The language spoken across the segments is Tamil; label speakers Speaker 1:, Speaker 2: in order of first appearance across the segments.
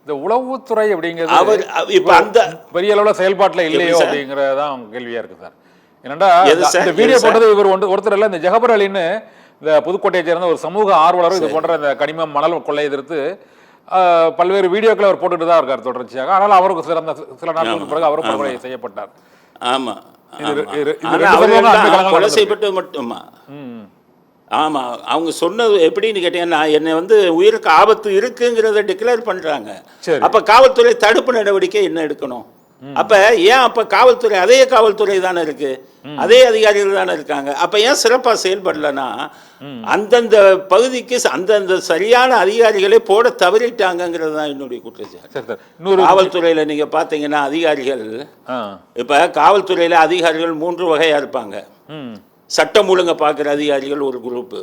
Speaker 1: இந்த உளவுத்துறை அப்படிங்கிறது
Speaker 2: அவர் இப்ப அந்த
Speaker 1: பெரிய அளவுல செயல்பாட்டுல இல்லையோ அப்படிங்கறதான் கேள்வியா இருக்கு சார். என்னடா இந்த வீடியோ போட்டது இவர் ஒருத்தர் இல்ல, இந்த ஜஹபர் அலின்னு இந்த புதுக்கோட்டையை சேர்ந்த ஒரு சமூக ஆர்வலரும் இது போன்ற இந்த கனிமம் மணல் கொள்ளை எதிர்த்து பல்வேறு வீடியோக்களை அவர் போட்டுட்டு தான் இருக்கார் தொடர்ச்சியாக. ஆனால் அவருக்கு சில நாட்களுக்கு பிறகு அவரும் படுகொலை செய்யப்பட்டார்.
Speaker 2: ஆமா,
Speaker 1: கொலை
Speaker 2: செய்யப்பட்டது மட்டுமா? ஆமா, அவங்க சொன்னது எப்படின்னு கேட்டீங்கன்னா, என்னை உயிருக்கு ஆபத்து இருக்குங்கிறத டிக்ளேர் பண்றாங்க. அப்ப காவல்துறை தடுப்பு நடவடிக்கை என்ன எடுக்கணும்? அப்ப ஏன் அப்ப காவல்துறை அதே காவல்துறை தானே இருக்கு, அதே அதிகாரிகள் தானே இருக்காங்க. அப்ப ஏன் சிறப்பா செயல்படலன்னா, அந்தந்த பகுதிக்கு அந்தந்த சரியான அதிகாரிகளை போட தவறிட்டாங்கிறது தான் என்னுடைய குற்றச்சாட்டு. காவல்துறையில நீங்க பாத்தீங்கன்னா அதிகாரிகள், இப்ப காவல்துறையில அதிகாரிகள் 3 வகையா இருப்பாங்க. சட்டம் ஒழுங்க பார்க்குற அதிகாரிகள் ஒரு குரூப்பு,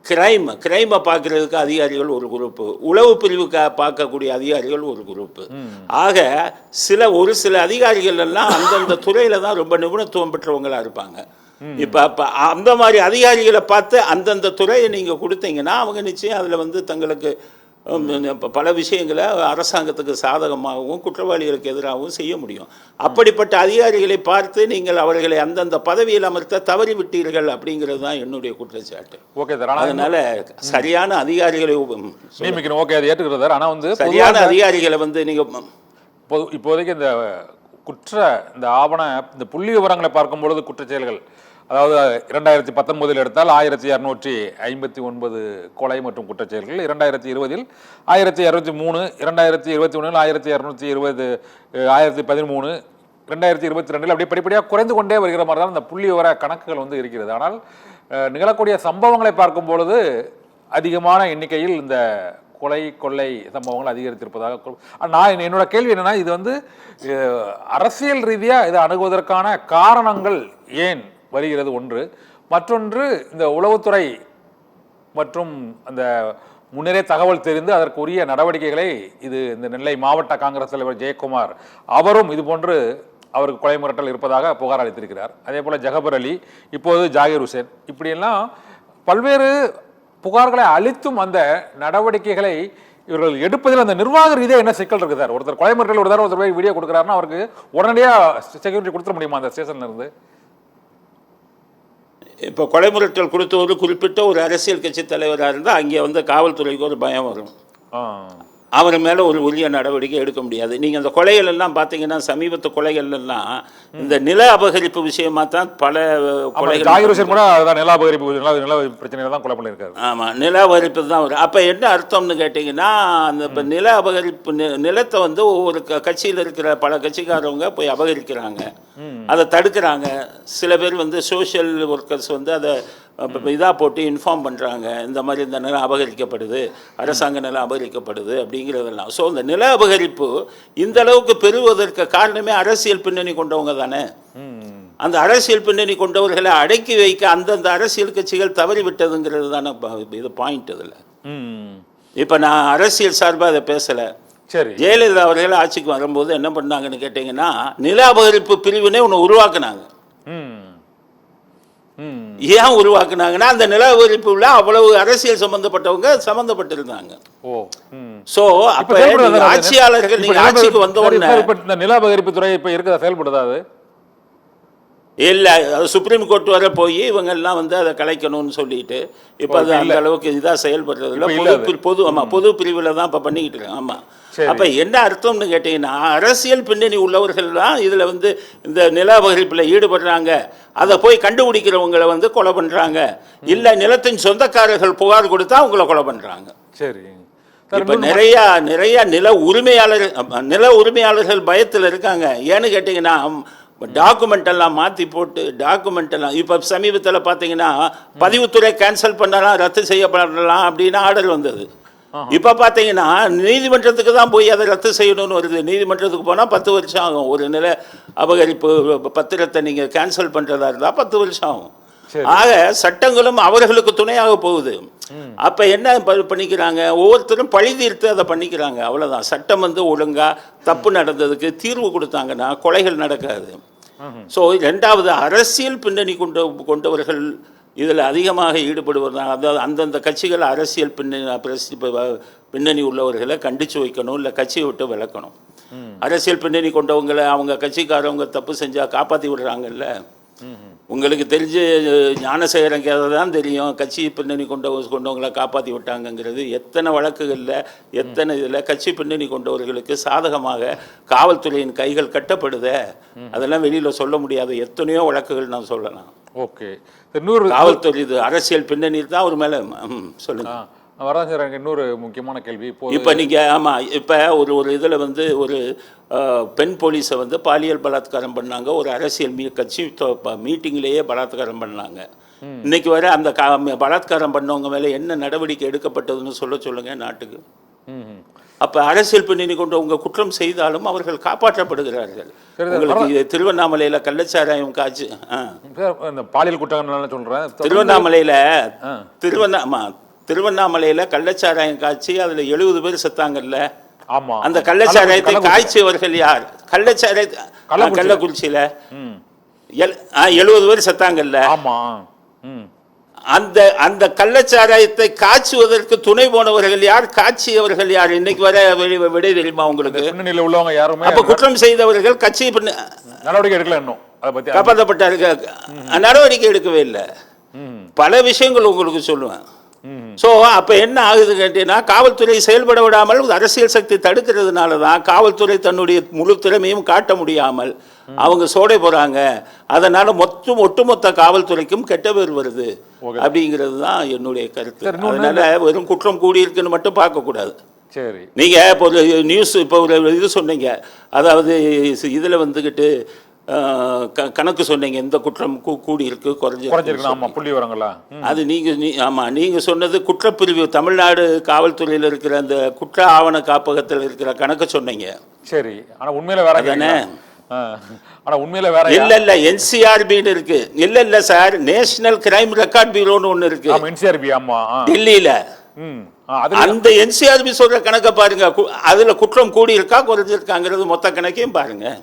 Speaker 2: கிரைமை பார்க்கறதுக்கு அதிகாரிகள் ஒரு குரூப்பு, உளவு பிரிவுக்கு பார்க்கக்கூடிய அதிகாரிகள் ஒரு குரூப்பு. ஆக ஒரு சில அதிகாரிகள் எல்லாம் அந்தந்த துறையில தான் ரொம்ப நிபுணத்துவம் பெற்றவங்களா இருப்பாங்க. இப்ப அந்த மாதிரி அதிகாரிகளை பார்த்து அந்தந்த துறையை நீங்க கொடுத்தீங்கன்னா அவங்க நிச்சயம் அதுல தங்களுக்கு பல விஷயங்களை அரசாங்கத்துக்கு சாதகமாகவும் குற்றவாளிகளுக்கு எதிராகவும் செய்ய முடியும். அப்படிப்பட்ட அதிகாரிகளை பார்த்து நீங்கள் அவர்களை அந்தந்த பதவியில் அமர்த்த தவறிவிட்டீர்கள் அப்படிங்கிறது தான் என்னுடைய குற்றச்சாட்டு.
Speaker 1: ஓகே சார்,
Speaker 2: அதனால சரியான அதிகாரிகளை
Speaker 1: நியமிக்கணும். ஓகே, அதை ஏற்றுக்கிறது சார். ஆனால்
Speaker 2: சரியான அதிகாரிகளை நீங்க
Speaker 1: இப்போதைக்கு இந்த ஆவண இந்த புள்ளி விவரங்களை பார்க்கும்பொழுது குற்றச்செயல்கள், அதாவது 2019 எடுத்தால் 1259 கொலை மற்றும் குற்றச்செயல்கள், 2020 1203, 2021 1220, 1013, 2022 அப்படி படிப்படியாக குறைந்து கொண்டே வருகிற மாதிரி தான் இந்த புள்ளி விவர கணக்குகள் இருக்கிறது. ஆனால் நிகழக்கூடிய சம்பவங்களை பார்க்கும் பொழுது அதிகமான எண்ணிக்கையில் இந்த கொலை கொள்ளை சம்பவங்கள் அதிகரித்திருப்பதாக என்னோட கேள்வி என்னன்னா, இது அரசியல் ரீதியாக இதை அணுகுவதற்கான காரணங்கள் ஏன் வருகிறது ஒன்று. மற்றொன்று, இந்த உளவுத்துறை மற்றும் அந்த முன்னரே தகவல் தெரிந்து அதற்குரிய நடவடிக்கைகளை இந்த நெல்லை மாவட்ட காங்கிரஸ் தலைவர் ஜெயக்குமார் அவரும் இது போன்று அவருக்கு கொலை மிரட்டல் இருப்பதாக புகார் அளித்திருக்கிறார். அதே போல ஜஹபர் அலி, இப்போது ஜாகிர் ஹுசேன், இப்படியெல்லாம் பல்வேறு புகார்களை அளித்தும் அந்த நடவடிக்கைகளை இவர்கள் எடுப்பதில் அந்த நிர்வாக ரீதியாக என்ன சிக்கல் இருக்குது சார்? ஒருத்தர் கொலை மிரட்டல் ஒருத்தர் போய் வீடியோ கொடுக்குறாருன்னா அவருக்கு உடனடியாக செக்யூரிட்டி கொடுத்துட முடியுமா அந்த ஸ்டேஷன்ல இருந்து?
Speaker 2: இப்போ கொலை மிரட்டல் கொடுத்தவர் குறிப்பிட்ட ஒரு அரசியல் கட்சி தலைவராக இருந்தால் அங்கே காவல்துறைக்கு ஒரு பயம் வரும். அவர் மேலே ஒரு உரிய நடவடிக்கை எடுக்க முடியாது. நீங்கள் அந்த கொலைகள் எல்லாம் பார்த்தீங்கன்னா, சமீபத்து கொலைகள் எல்லாம் இந்த நில அபகரிப்பு விஷயமா தான் பல கொலைகள்.
Speaker 1: நில அபகரிப்பு பிரச்சனையில தான் கொலை பண்ணியிருக்காரு.
Speaker 2: ஆமாம், நில அபகரிப்பு தான் வரும். அப்போ என்ன அர்த்தம்னு கேட்டிங்கன்னா, அந்த இப்போ நில அபகரிப்பு நிலத்தை ஒவ்வொரு கட்சியில் இருக்கிற பல கட்சிக்காரவங்க போய் அபகரிக்கிறாங்க, அதை தடுக்கிறாங்க. சில பேர் சோஷியல் ஒர்க்கர்ஸ் அதை இதாக போட்டு இன்ஃபார்ம் பண்ணுறாங்க, இந்த மாதிரி இந்த நிலம் அபகரிக்கப்படுது, அரசாங்க நிலம் அபகரிக்கப்படுது அப்படிங்கிறதெல்லாம். ஸோ இந்த நில அபகரிப்பு இந்த அளவுக்கு பெறுவதற்கு காரணமே அரசியல் பின்னணி கொண்டவங்க தானே. அந்த அரசியல் பின்னணி கொண்டவர்களை அடக்கி வைக்க அந்தந்த அரசியல் கட்சிகள் தவறிவிட்டதுங்கிறது தானே இது பாயிண்ட். இதில் இப்போ நான் அரசியல் சார்பாக அதை பேசலை.
Speaker 1: சரி,
Speaker 2: ஜெயலலிதா அவர்கள் ஆட்சிக்கு வரும்போது என்ன பண்ணாங்கன்னு கேட்டிங்கன்னா, நில அபகரிப்பு பிரிவினை ஒன்று உருவாக்குனாங்க. ஏன் உருவாக்குனாங்கன்னா, அந்த நில அபகரிப்புல அவ்வளவு அரசியல் சம்பந்தப்பட்டவங்க சம்பந்தப்பட்டிருந்தாங்க. சோ அப்ப ஆட்சியாளர்கள் நீங்க ஆட்சிக்கு வந்த உடனே
Speaker 1: இந்த நில அபகரிப்பு துறை இப்ப இருக்குதா, செயல்படுதா? அது
Speaker 2: இல்லை, அது சுப்ரீம் கோர்ட் வரை போய் இவங்க எல்லாம் அதை கலைக்கணும்னு சொல்லிட்டு இப்போ அது அந்த அளவுக்கு இதாக செயல்படுறதில்ல. பொது பிரிவில் தான் இப்போ பண்ணிக்கிட்டு இருக்கேன். ஆமாம். அப்போ என்ன அர்த்தம்னு கேட்டிங்கன்னா, அரசியல் பின்னணி உள்ளவர்கள் தான் இதில் இந்த நில அபகரிப்பில் ஈடுபடுறாங்க. அதை போய் கண்டுபிடிக்கிறவங்களை கொலை பண்ணுறாங்க. இல்லை, நிலத்தின் சொந்தக்காரர்கள் புகார் கொடுத்தா அவங்கள கொலை பண்ணுறாங்க.
Speaker 1: சரி,
Speaker 2: இப்போ நிறைய நில உரிமையாளர்கள் பயத்தில் இருக்காங்க. ஏன்னு கேட்டிங்கன்னா, டாக்குமெண்ட் எல்லாம் மாற்றி போட்டு இப்போ சமீபத்தில் பார்த்தீங்கன்னா, பதிவுத்துறை கேன்சல் பண்ணலாம், ரத்து செய்யப்படலாம் அப்படின்னு ஆர்டர் வந்தது. இப்போ பார்த்தீங்கன்னா நீதிமன்றத்துக்கு தான் போய் அதை ரத்து செய்யணும்னு வருது. நீதிமன்றத்துக்கு போனால் 10 வருஷம் ஆகும். ஒரு நில அபகரிப்பு பத்திரத்தை நீங்கள் கேன்சல் பண்ணுறதா இருந்தால் 10 வருஷம் ஆகும். ஆக சட்டங்களும் அவர்களுக்கு துணையாக போகுது. அப்போ என்ன பண்ணிக்கிறாங்க, ஒவ்வொருத்தரும் பழி தீர்த்து அதை பண்ணிக்கிறாங்க. அவ்வளோதான். சட்டம் ஒழுங்கா தப்பு நடந்ததுக்கு தீர்வு கொடுத்தாங்கன்னா கொலைகள் நடக்காது. ஸோ 2வது, அரசியல் பின்னணி கொண்டவர்கள் இதில் அதிகமாக ஈடுபடுவதுதான். அதாவது அந்தந்த கட்சிகள் அரசியல் பின்னணி உள்ளவர்களை கண்டித்து வைக்கணும், இல்லை கட்சியை விட்டு விளக்கணும். அரசியல் பின்னணி கொண்டவங்களை அவங்க கட்சிக்காரவங்க தப்பு செஞ்சால் காப்பாற்றி விடுறாங்கல்ல. உங்களுக்கு தெரிஞ்சு ஞானசேகரன் கதை தான் தெரியும், கட்சி பின்னணி கொண்டவங்களை காப்பாற்றி விட்டாங்கங்கிறது. எத்தனை வழக்குகளில் எத்தனை இதில் கட்சி பின்னணி கொண்டவர்களுக்கு சாதகமாக காவல்துறையின் கைகள் கட்டப்படுதே, அதெல்லாம் வெளியில் சொல்ல முடியாத எத்தனையோ வழக்குகள் நான் சொல்லலாம்.
Speaker 1: ஓகே, இன்னொரு
Speaker 2: காவல்துறை இது அரசியல் பின்னணியில் தான் அவர் மேலே சொல்லுங்க.
Speaker 1: வரதான் சார், எனக்கு இன்னொரு முக்கியமான கேள்வி.
Speaker 2: இப்போ நீங்கள் ஆமாம், இப்போ ஒரு இதில் வந்து ஒரு பெண் போலீஸை வந்து பாலியல் பலாத்காரம் பண்ணாங்க, ஒரு அரசியல் கட்சி மீட்டிங்லேயே பலாத்காரம் பண்ணாங்க. இன்னைக்கு வரை அந்த பலாத்காரம் பண்ணவங்க மேலே என்ன நடவடிக்கை எடுக்கப்பட்டதுன்னு சொல்லுங்க நாட்டுக்கு. அப்போ அரசியல் பின்னணி கொண்டு உங்க குற்றம் செய்தாலும் அவர்கள் காப்பாற்றப்படுகிறார்கள். உங்களுக்கு திருவண்ணாமலையில் கள்ளச்சாராயம் காய்ச்சி
Speaker 1: பாலியல் குற்றம் சொல்கிறேன்,
Speaker 2: திருவண்ணாமலையில் கள்ளச்சாராயம் காய்ச்சி அதில் 70 பேர் செத்தாங்கல்ல.
Speaker 1: ஆமா,
Speaker 2: அந்த கள்ளச்சாராயத்தை காய்ச்சியவர்கள் யார்? கள்ளக்குறிச்சியில 70 பேர் செத்தாங்கல்ல.
Speaker 1: ஆமா,
Speaker 2: அந்த கள்ளச்சாராயத்தை காய்ச்சுவதற்கு துணை போனவர்கள் யார்? காட்சியவர்கள் யார்? இன்னைக்கு வர விடை தெரியுமா உங்களுக்கு?
Speaker 1: உள்ளவங்க யாருமே.
Speaker 2: அப்ப குற்றம் செய்தவர்கள் கட்சி
Speaker 1: நடவடிக்கை எடுக்கல, இன்னும்
Speaker 2: காப்பாற்றப்பட்டார்கள், நடவடிக்கை எடுக்கவே இல்லை. பல விஷயங்கள் உங்களுக்கு சொல்லுவேன். ஸோ அப்போ என்ன ஆகுது கேட்டீங்கன்னா, காவல்துறை செயல்பட விடாமல் அரசியல் சக்தி தடுக்கிறதுனால தான் காவல்துறை தன்னுடைய முழு திறமையும் காட்ட முடியாமல் அவங்க சோடை போகிறாங்க. அதனால் ஒட்டுமொத்த காவல்துறைக்கும் கெட்ட பேர் வருது அப்படிங்கிறது தான் என்னுடைய கருத்து. அதனால வெறும் குற்றம் கூடியிருக்குன்னு மட்டும் பார்க்கக்கூடாது.
Speaker 1: சரி,
Speaker 2: நீங்கள் இப்போ ஒரு நியூஸ், இப்போ ஒரு இது சொன்னீங்க, அதாவது இதில் வந்துக்கிட்டு கணக்கு சொன்னீங்க, இந்த குற்றம் கூடியிருக்கு குறைஞ்சிருக்கு
Speaker 1: புள்ளி விவரங்களா.
Speaker 2: அது நீங்க சொன்னது குற்றப்பிரிவு தமிழ்நாடு காவல்துறையில் இருக்கிற அந்த குற்ற ஆவண காப்பகத்தில் இருக்கிற கணக்கு சொன்னீங்க.
Speaker 1: சரி, ஆனா உண்மையில வேற தானே? ஆனா உண்மையில வேற
Speaker 2: இல்ல NCRBன்னு இருக்கு. இல்ல சார், நேஷனல் கிரைம் ரெக்கார்ட் பியூரோன்னு ஒன்னு இருக்கு.
Speaker 1: NCRB. ஆமா,
Speaker 2: டெல்லியில. அந்த NCRB சொல்ற கணக்கை பாருங்க, அதுல குற்றம் கூடி இருக்கா குறைஞ்சிருக்காங்கிறது மொத்த கணக்கையும் பாருங்க.